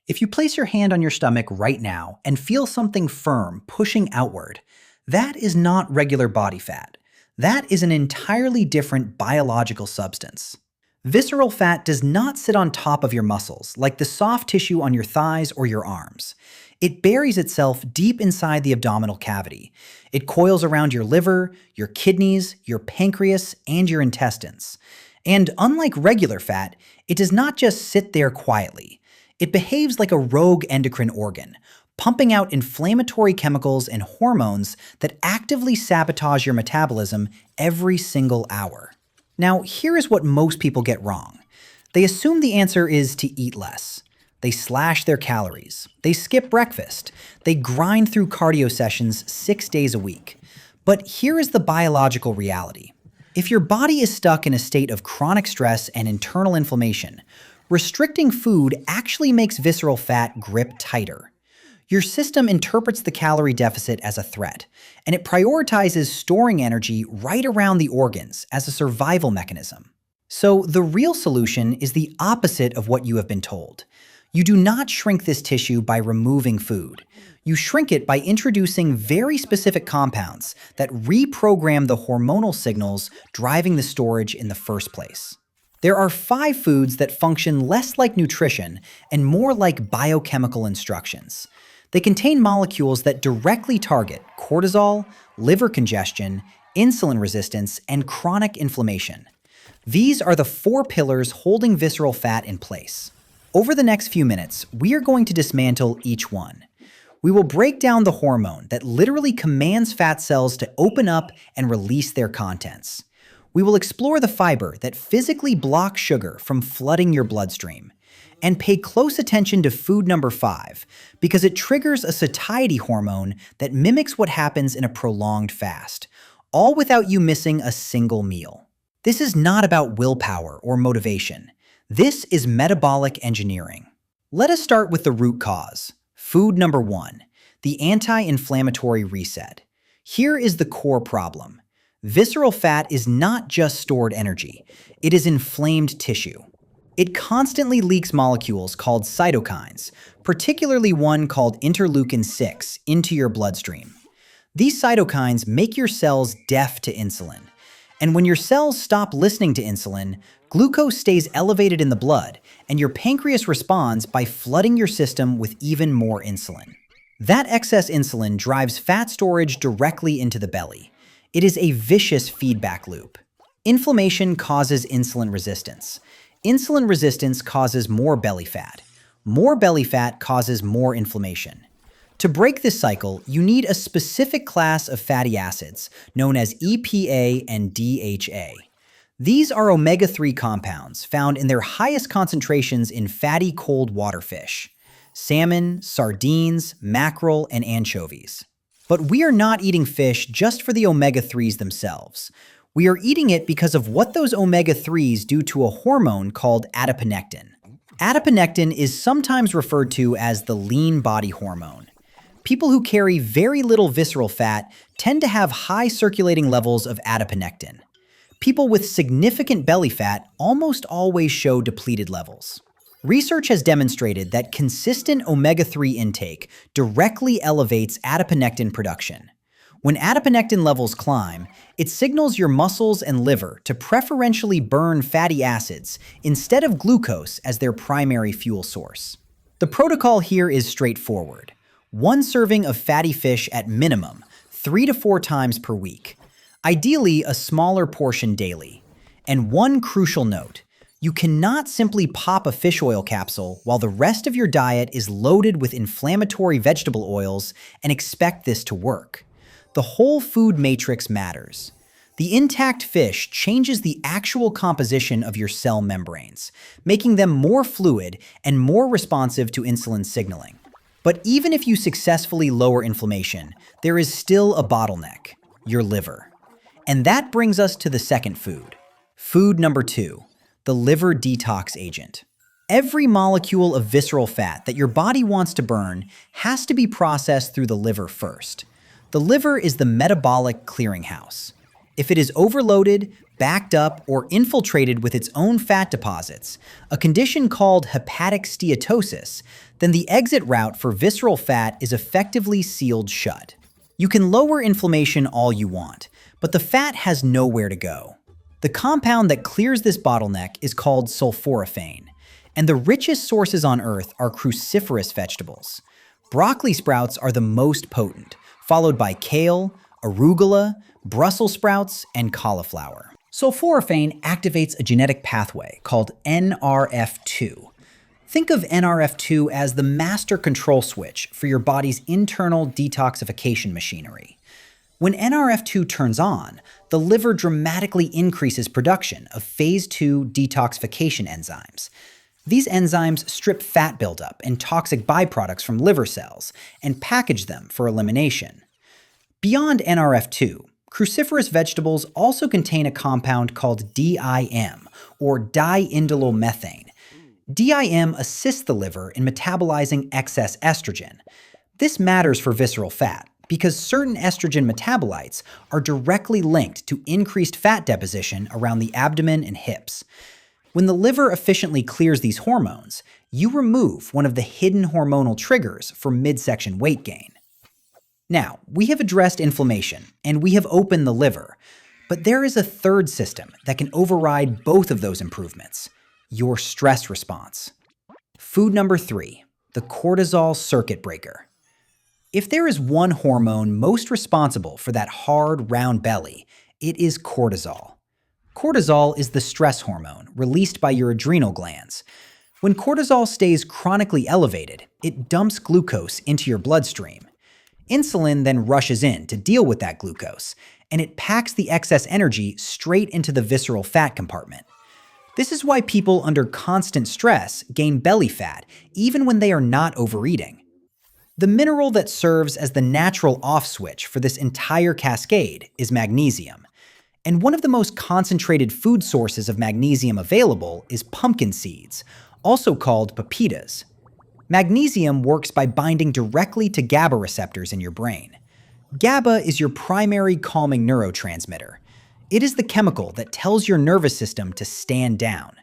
If you place your hand on your stomach right now and feel something firm pushing outward, that is not regular body fat. That is an entirely different biological substance. Visceral fat does not sit on top of your muscles like the soft tissue on your thighs or your arms. It buries itself deep inside the abdominal cavity. It coils around your liver, your kidneys, your pancreas, and your intestines. And unlike regular fat, it does not just sit there quietly. It behaves like a rogue endocrine organ, pumping out inflammatory chemicals and hormones that actively sabotage your metabolism every single hour. Now, here is what most people get wrong. They assume the answer is to eat less. They slash their calories. They skip breakfast. They grind through cardio sessions 6 days a week. But here is the biological reality. If your body is stuck in a state of chronic stress and internal inflammation, restricting food actually makes visceral fat grip tighter. Your system interprets the calorie deficit as a threat, and it prioritizes storing energy right around the organs as a survival mechanism. So the real solution is the opposite of what you have been told. You do not shrink this tissue by removing food. You shrink it by introducing very specific compounds that reprogram the hormonal signals driving the storage in the first place. There are 5 foods that function less like nutrition and more like biochemical instructions. They contain molecules that directly target cortisol, liver congestion, insulin resistance, and chronic inflammation. These are the 4 pillars holding visceral fat in place. Over the next few minutes, we are going to dismantle each one. We will break down the hormone that literally commands fat cells to open up and release their contents. We will explore the fiber that physically blocks sugar from flooding your bloodstream. And pay close attention to food number 5, because it triggers a satiety hormone that mimics what happens in a prolonged fast, all without you missing a single meal. This is not about willpower or motivation. This is metabolic engineering. Let us start with the root cause. Food number 1, the anti-inflammatory reset. Here is the core problem. Visceral fat is not just stored energy. It is inflamed tissue. It constantly leaks molecules called cytokines, particularly one called interleukin-6, into your bloodstream. These cytokines make your cells deaf to insulin. And when your cells stop listening to insulin, glucose stays elevated in the blood, and your pancreas responds by flooding your system with even more insulin. That excess insulin drives fat storage directly into the belly. It is a vicious feedback loop. Inflammation causes insulin resistance. Insulin resistance causes more belly fat. More belly fat causes more inflammation. To break this cycle, you need a specific class of fatty acids, known as EPA and DHA. These are omega-3 compounds found in their highest concentrations in fatty cold water fish: salmon, sardines, mackerel, and anchovies. But we are not eating fish just for the omega-3s themselves. We are eating it because of what those omega-3s do to a hormone called adiponectin. Adiponectin is sometimes referred to as the lean body hormone. People who carry very little visceral fat tend to have high circulating levels of adiponectin. People with significant belly fat almost always show depleted levels. Research has demonstrated that consistent omega-3 intake directly elevates adiponectin production. When adiponectin levels climb, it signals your muscles and liver to preferentially burn fatty acids instead of glucose as their primary fuel source. The protocol here is straightforward. 1 serving of fatty fish at minimum, 3 to 4 times per week. Ideally, a smaller portion daily. And one crucial note: you cannot simply pop a fish oil capsule while the rest of your diet is loaded with inflammatory vegetable oils and expect this to work. The whole food matrix matters. The intact fish changes the actual composition of your cell membranes, making them more fluid and more responsive to insulin signaling. But even if you successfully lower inflammation, there is still a bottleneck: your liver. And that brings us to the second food. Food number 2, the liver detox agent. Every molecule of visceral fat that your body wants to burn has to be processed through the liver first. The liver is the metabolic clearinghouse. If it is overloaded, backed up, or infiltrated with its own fat deposits, a condition called hepatic steatosis, then the exit route for visceral fat is effectively sealed shut. You can lower inflammation all you want, but the fat has nowhere to go. The compound that clears this bottleneck is called sulforaphane, and the richest sources on Earth are cruciferous vegetables. Broccoli sprouts are the most potent, followed by kale, arugula, Brussels sprouts, and cauliflower. Sulforaphane activates a genetic pathway called NRF2. Think of NRF2 as the master control switch for your body's internal detoxification machinery. When NRF2 turns on, the liver dramatically increases production of phase 2 detoxification enzymes. These enzymes strip fat buildup and toxic byproducts from liver cells and package them for elimination. Beyond NRF2, cruciferous vegetables also contain a compound called DIM, or diindolylmethane. DIM assists the liver in metabolizing excess estrogen. This matters for visceral fat because certain estrogen metabolites are directly linked to increased fat deposition around the abdomen and hips. When the liver efficiently clears these hormones, you remove one of the hidden hormonal triggers for midsection weight gain. Now, we have addressed inflammation, and we have opened the liver, but there is a third system that can override both of those improvements: your stress response. Food number 3, the cortisol circuit breaker. If there is one hormone most responsible for that hard, round belly, it is cortisol. Cortisol is the stress hormone released by your adrenal glands. When cortisol stays chronically elevated, it dumps glucose into your bloodstream. Insulin then rushes in to deal with that glucose, and it packs the excess energy straight into the visceral fat compartment. This is why people under constant stress gain belly fat, even when they are not overeating. The mineral that serves as the natural off switch for this entire cascade is magnesium. And one of the most concentrated food sources of magnesium available is pumpkin seeds, also called pepitas. Magnesium works by binding directly to GABA receptors in your brain. GABA is your primary calming neurotransmitter. It is the chemical that tells your nervous system to stand down.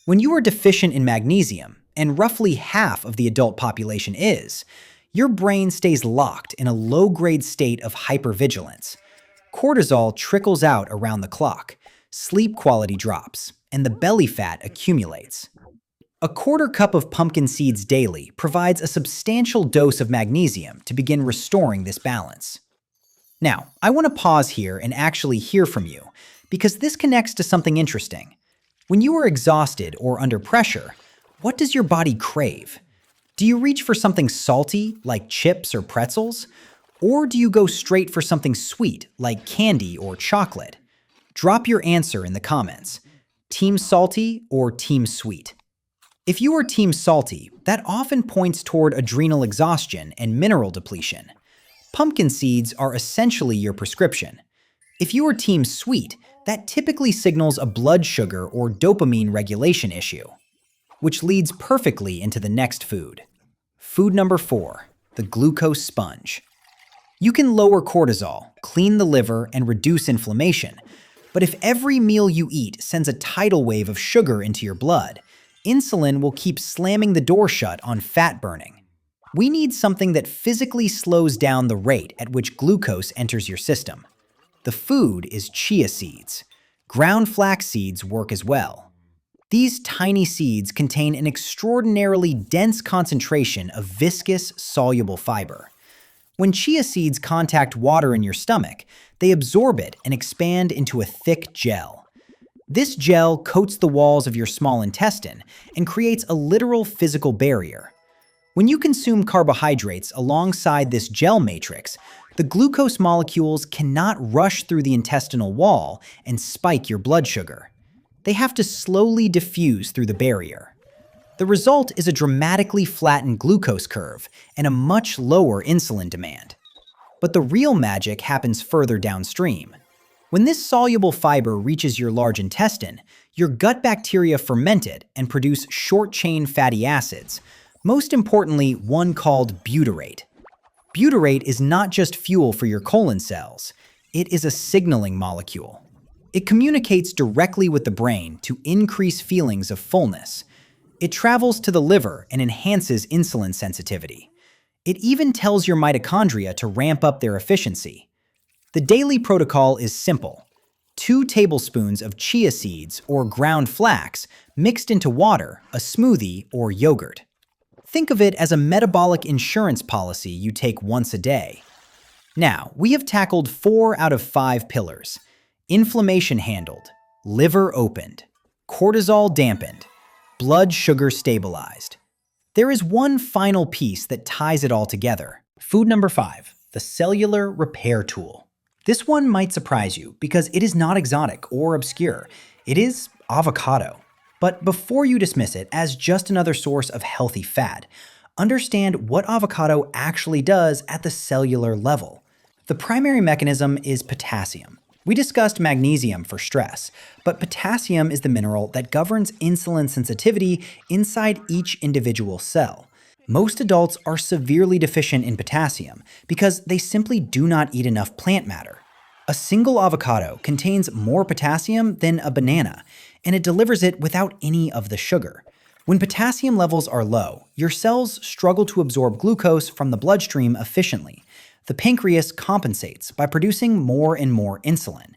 When you are deficient in magnesium, and roughly half of the adult population is, your brain stays locked in a low-grade state of hypervigilance. Cortisol trickles out around the clock, sleep quality drops, and the belly fat accumulates. A quarter cup of pumpkin seeds daily provides a substantial dose of magnesium to begin restoring this balance. Now, I want to pause here and actually hear from you, because this connects to something interesting. When you are exhausted or under pressure, what does your body crave? Do you reach for something salty, like chips or pretzels? Or do you go straight for something sweet, like candy or chocolate? Drop your answer in the comments. Team salty or team sweet? If you are team salty, that often points toward adrenal exhaustion and mineral depletion. Pumpkin seeds are essentially your prescription. If you are team sweet, that typically signals a blood sugar or dopamine regulation issue, which leads perfectly into the next food. Food number 4, the glucose sponge. You can lower cortisol, clean the liver, and reduce inflammation, but if every meal you eat sends a tidal wave of sugar into your blood, insulin will keep slamming the door shut on fat burning. We need something that physically slows down the rate at which glucose enters your system. The food is chia seeds. Ground flax seeds work as well. These tiny seeds contain an extraordinarily dense concentration of viscous, soluble fiber. When chia seeds contact water in your stomach, they absorb it and expand into a thick gel. This gel coats the walls of your small intestine and creates a literal physical barrier. When you consume carbohydrates alongside this gel matrix, the glucose molecules cannot rush through the intestinal wall and spike your blood sugar. They have to slowly diffuse through the barrier. The result is a dramatically flattened glucose curve and a much lower insulin demand. But the real magic happens further downstream. When this soluble fiber reaches your large intestine, your gut bacteria ferment it and produce short-chain fatty acids, most importantly, one called butyrate. Butyrate is not just fuel for your colon cells. It is a signaling molecule. It communicates directly with the brain to increase feelings of fullness. It travels to the liver and enhances insulin sensitivity. It even tells your mitochondria to ramp up their efficiency. The daily protocol is simple. 2 tablespoons of chia seeds or ground flax mixed into water, a smoothie, or yogurt. Think of it as a metabolic insurance policy you take once a day. Now, we have tackled 4 out of 5 pillars. Inflammation handled, liver opened, cortisol dampened, blood sugar stabilized. There is one final piece that ties it all together. Food number 5, the cellular repair tool. This one might surprise you because it is not exotic or obscure. It is avocado. But before you dismiss it as just another source of healthy fat, understand what avocado actually does at the cellular level. The primary mechanism is potassium. We discussed magnesium for stress, but potassium is the mineral that governs insulin sensitivity inside each individual cell. Most adults are severely deficient in potassium because they simply do not eat enough plant matter. A single avocado contains more potassium than a banana, and it delivers it without any of the sugar. When potassium levels are low, your cells struggle to absorb glucose from the bloodstream efficiently. The pancreas compensates by producing more and more insulin.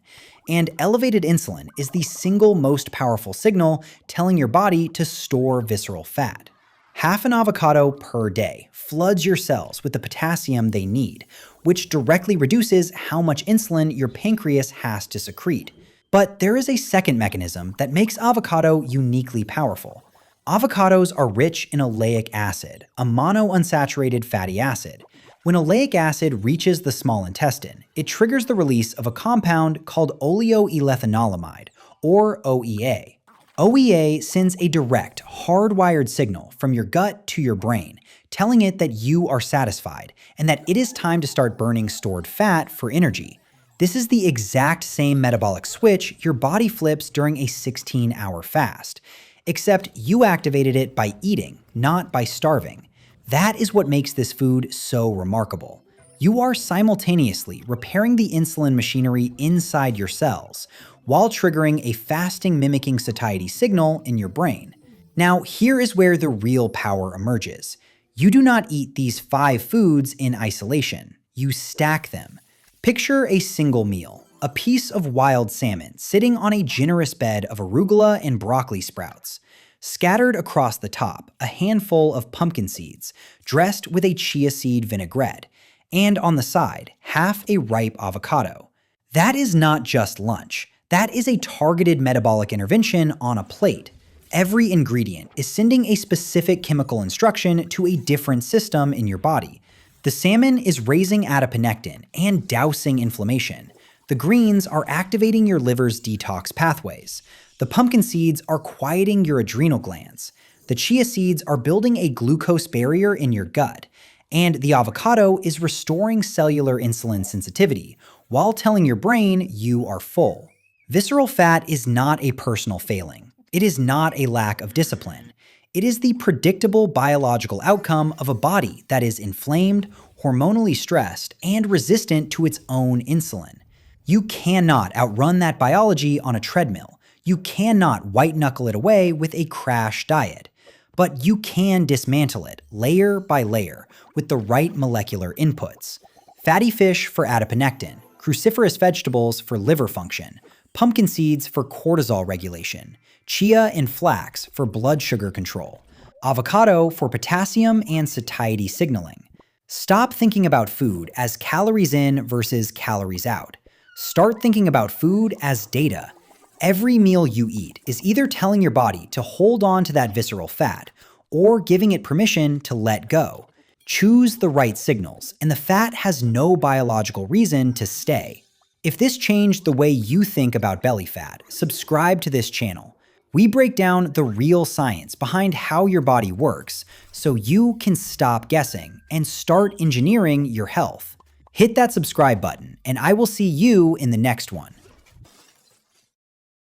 And elevated insulin is the single most powerful signal telling your body to store visceral fat. Half an avocado per day floods your cells with the potassium they need, which directly reduces how much insulin your pancreas has to secrete. But there is a second mechanism that makes avocado uniquely powerful. Avocados are rich in oleic acid, a monounsaturated fatty acid. When oleic acid reaches the small intestine, it triggers the release of a compound called oleoethanolamide, or OEA. OEA sends a direct, hardwired signal from your gut to your brain, telling it that you are satisfied and that it is time to start burning stored fat for energy. This is the exact same metabolic switch your body flips during a 16-hour fast, except you activated it by eating, not by starving. That is what makes this food so remarkable. You are simultaneously repairing the insulin machinery inside your cells, while triggering a fasting mimicking satiety signal in your brain. Now, here is where the real power emerges. You do not eat these 5 foods in isolation. You stack them. Picture a single meal, a piece of wild salmon sitting on a generous bed of arugula and broccoli sprouts. Scattered across the top, a handful of pumpkin seeds, dressed with a chia seed vinaigrette, and on the side, half a ripe avocado. That is not just lunch. That is a targeted metabolic intervention on a plate. Every ingredient is sending a specific chemical instruction to a different system in your body. The salmon is raising adiponectin and dousing inflammation. The greens are activating your liver's detox pathways. The pumpkin seeds are quieting your adrenal glands. The chia seeds are building a glucose barrier in your gut. And the avocado is restoring cellular insulin sensitivity while telling your brain you are full. Visceral fat is not a personal failing. It is not a lack of discipline. It is the predictable biological outcome of a body that is inflamed, hormonally stressed, and resistant to its own insulin. You cannot outrun that biology on a treadmill. You cannot white-knuckle it away with a crash diet. But you can dismantle it layer by layer with the right molecular inputs. Fatty fish for adiponectin, cruciferous vegetables for liver function, pumpkin seeds for cortisol regulation, chia and flax for blood sugar control, avocado for potassium and satiety signaling. Stop thinking about food as calories in versus calories out. Start thinking about food as data. Every meal you eat is either telling your body to hold on to that visceral fat or giving it permission to let go. Choose the right signals, and the fat has no biological reason to stay. If this changed the way you think about belly fat, subscribe to this channel. We break down the real science behind how your body works so you can stop guessing and start engineering your health. Hit that subscribe button, and I will see you in the next one.